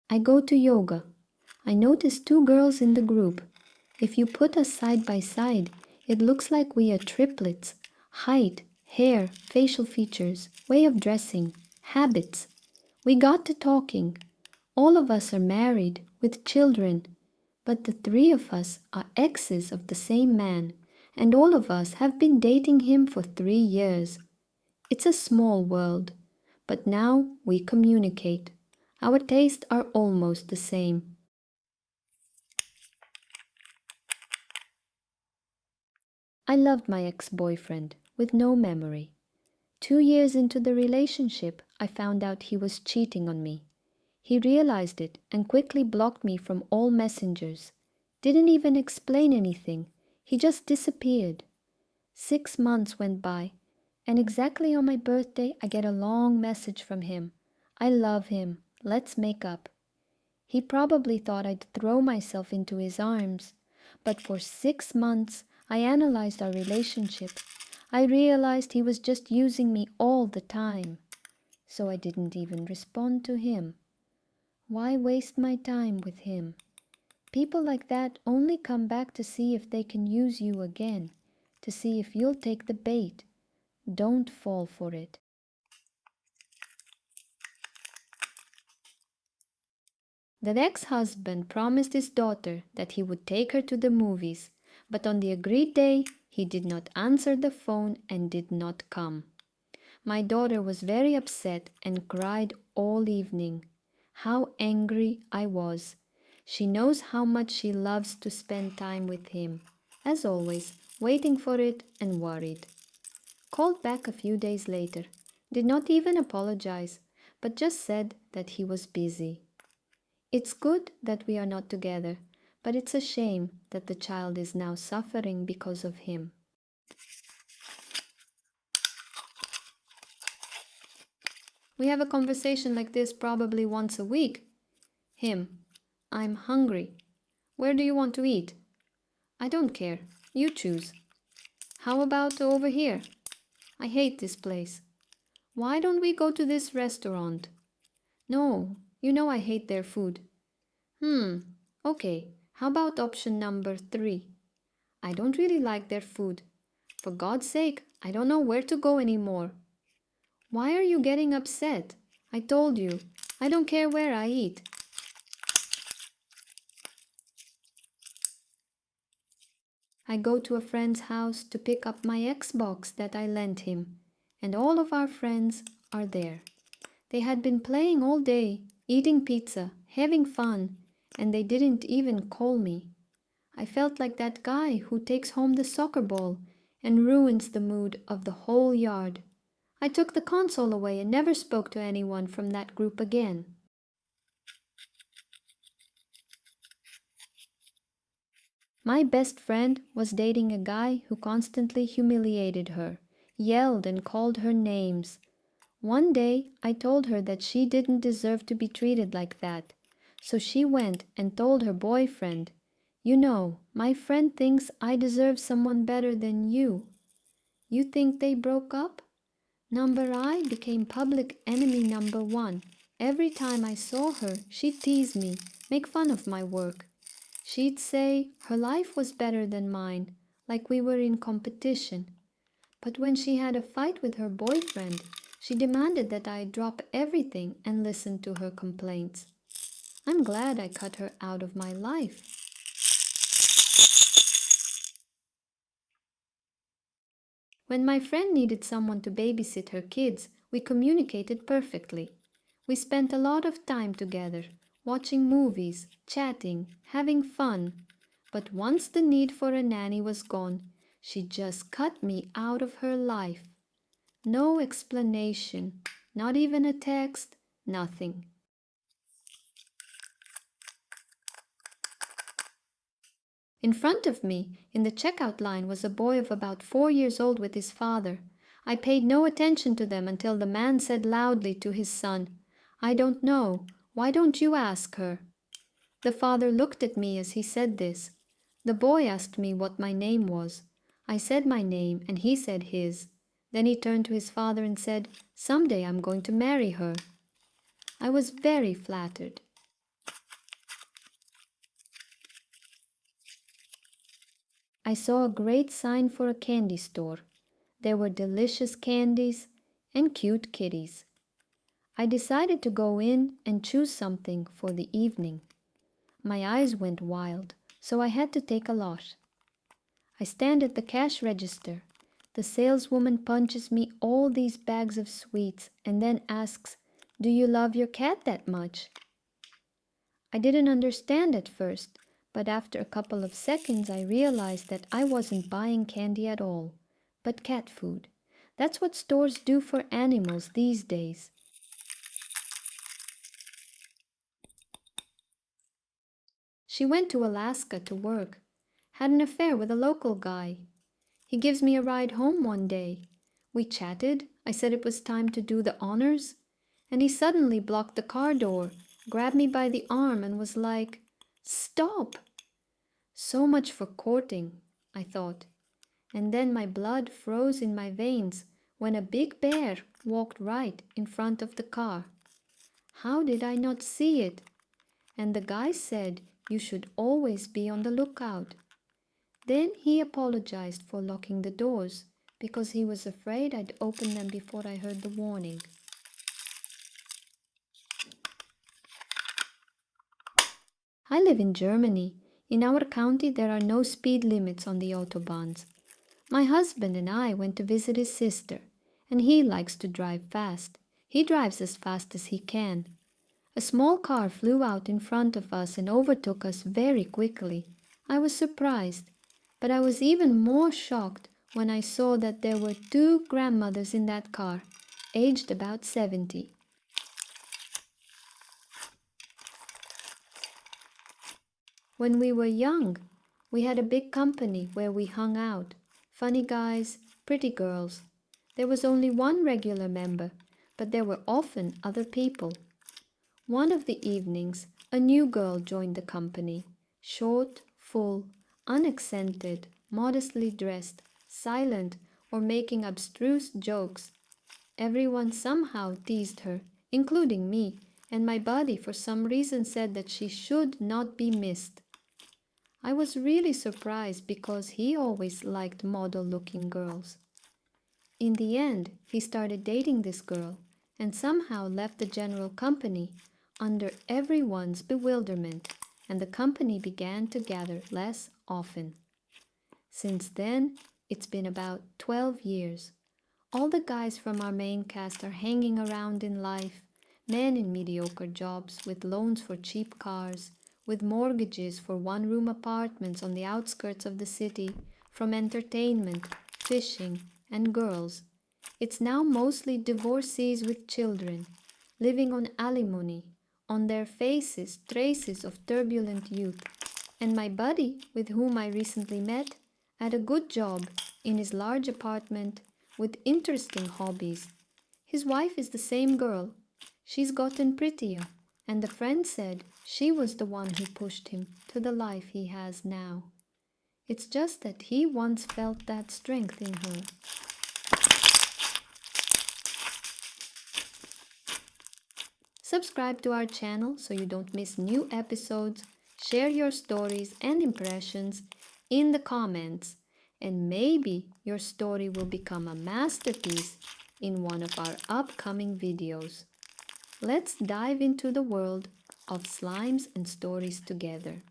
I go to yoga. I notice two girls in the group. If you put us side by side, it looks like we are triplets. Height, hair, facial features, way of dressing, habits. We got to talking. All of us are married, with children, but the three of us are exes of the same man, and all of us have been dating him for 3 years. It's a small world, but now we communicate. Our tastes are almost the same. I loved my ex-boyfriend with no memory. 2 years into the relationship, I found out he was cheating on me. He realized it and quickly blocked me from all messengers. Didn't even explain anything. He just disappeared. 6 months went by, and exactly on my birthday, I get a long message from him. I love him. Let's make up. He probably thought I'd throw myself into his arms, but for 6 months, I analyzed our relationship. I realized he was just using me all the time. So I didn't even respond to him. Why waste my time with him? People like that only come back to see if they can use you again, to see if you'll take the bait. Don't fall for it. The ex-husband promised his daughter that he would take her to the movies, but on the agreed day, he did not answer the phone and did not come. My daughter was very upset and cried all evening. How angry I was. She knows how much she loves to spend time with him. As always, waiting for it and worried. Called back a few days later. Did not even apologize, but just said that he was busy. It's good that we are not together, but it's a shame that the child is now suffering because of him. We have a conversation like this probably once a week. Him: I'm hungry. Where do you want to eat? I don't care. You choose. How about over here? I hate this place. Why don't we go to this restaurant? No, you know I hate their food. Okay. How about option number 3? I don't really like their food. For God's sake, I don't know where to go anymore. Why are you getting upset? I told you, I don't care where I eat. I go to a friend's house to pick up my Xbox that I lent him, and all of our friends are there. They had been playing all day, eating pizza, having fun, and they didn't even call me. I felt like that guy who takes home the soccer ball and ruins the mood of the whole yard. I took the console away and never spoke to anyone from that group again. My best friend was dating a guy who constantly humiliated her, yelled and called her names. One day I told her that she didn't deserve to be treated like that, so she went and told her boyfriend, "You know, my friend thinks I deserve someone better than you." You think they broke up? Number I became public enemy number 1. Every time I saw her, she'd tease me, make fun of my work. She'd say her life was better than mine, like we were in competition. But when she had a fight with her boyfriend, she demanded that I drop everything and listen to her complaints. I'm glad I cut her out of my life. When my friend needed someone to babysit her kids, we communicated perfectly. We spent a lot of time together, watching movies, chatting, having fun. But once the need for a nanny was gone, she just cut me out of her life. No explanation, not even a text, nothing. In front of me, in the checkout line, was a boy of about 4 years old with his father. I paid no attention to them until the man said loudly to his son, "I don't know. Why don't you ask her?" The father looked at me as he said this. The boy asked me what my name was. I said my name and he said his. Then he turned to his father and said, "Someday I'm going to marry her." I was very flattered. I saw a great sign for a candy store. There were delicious candies and cute kitties. I decided to go in and choose something for the evening. My eyes went wild, so I had to take a lot. I stand at the cash register. The saleswoman punches me all these bags of sweets and then asks, "Do you love your cat that much?" I didn't understand at first, but after a couple of seconds I realized that I wasn't buying candy at all, but cat food. That's what stores do for animals these days. She went to Alaska to work, had an affair with a local guy. He gives me a ride home one day. We chatted. I said it was time to do the honors, and he suddenly blocked the car door, grabbed me by the arm, and was like, "Stop!" So much for courting, I thought. And then my blood froze in my veins when a big bear walked right in front of the car. How did I not see it? And the guy said you should always be on the lookout. Then he apologized for locking the doors because he was afraid I'd open them before I heard the warning. I live in Germany. In our county, there are no speed limits on the autobahns. My husband and I went to visit his sister, and he likes to drive fast. He drives as fast as he can. A small car flew out in front of us and overtook us very quickly. I was surprised, but I was even more shocked when I saw that there were two grandmothers in that car, aged about 70. When we were young, we had a big company where we hung out. Funny guys, pretty girls. There was only one regular member, but there were often other people. One of the evenings, a new girl joined the company. Short, full, unaccented, modestly dressed, silent, or making abstruse jokes. Everyone somehow teased her, including me, and my body for some reason said that she should not be missed. I was really surprised because he always liked model-looking girls. In the end, he started dating this girl and somehow left the general company under everyone's bewilderment, and the company began to gather less often. Since then, it's been about 12 years. All the guys from our main cast are hanging around in life, men in mediocre jobs with loans for cheap cars, with mortgages for one-room apartments on the outskirts of the city, from entertainment, fishing, and girls. It's now mostly divorcees with children, living on alimony, on their faces traces of turbulent youth. And my buddy, with whom I recently met, had a good job in his large apartment with interesting hobbies. His wife is the same girl. She's gotten prettier, and the friend said she was the one who pushed him to the life he has now. It's just that he once felt that strength in her. Subscribe to our channel so you don't miss new episodes. Share your stories and impressions in the comments, and maybe your story will become a masterpiece in one of our upcoming videos. Let's dive into the world of slimes and stories together.